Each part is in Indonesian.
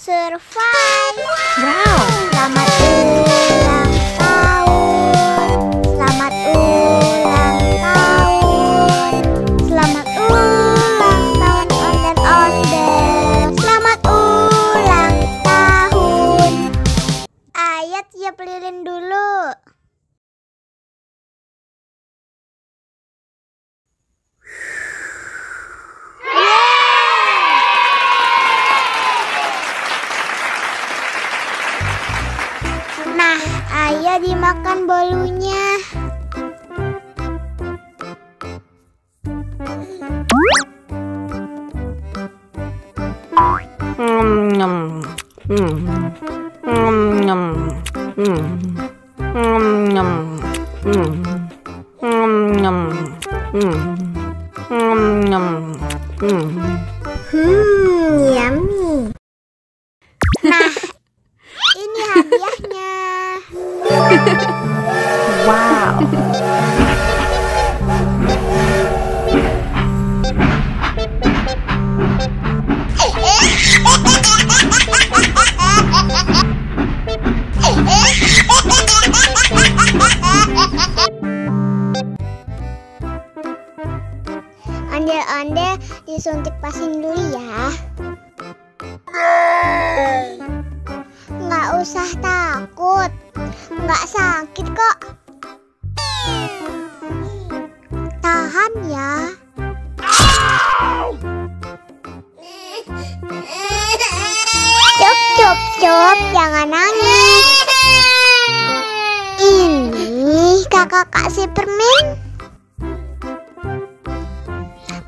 survive. Wow. Selamat ulang tahun. Selamat ulang tahun. Selamat ulang tahun ondel-ondel. Selamat ulang tahun. Ayo tiup lilin dulu. Nah, ayo dimakan bolunya. Yummy. Nah, ini hadiahnya. Wow. Ondel-ondel disuntik vaksin dulu ya. Nggak usah takut, nggak sakit kok. Tahan ya. Cup, jangan nangis. Ini kakak kasih permen.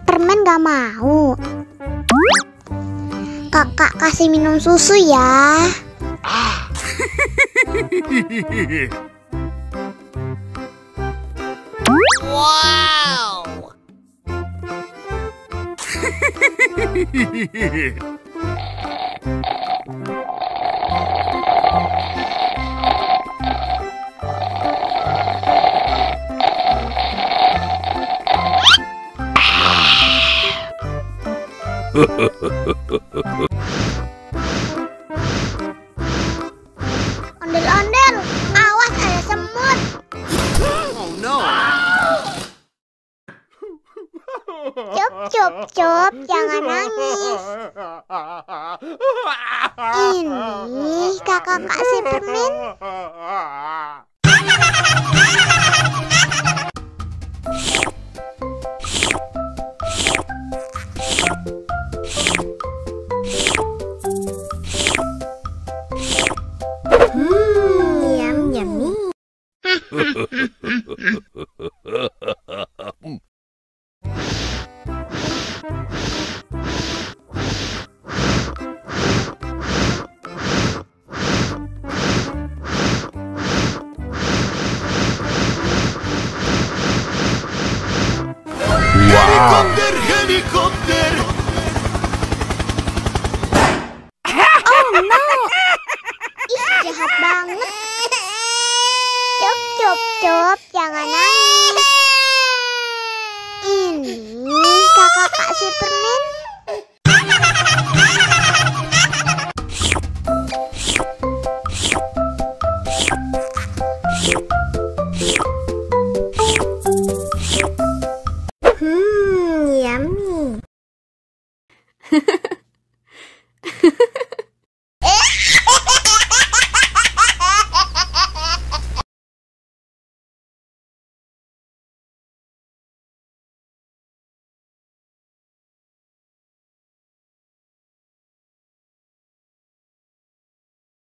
Permen gak mau. Kakak kasih minum susu ya. Wow. Ondel-ondel, awas ada semut. Oh no. Cup, jangan nangis. Ini kakak kasih permen. Yummy. Helikopter, helikopter. Oh no!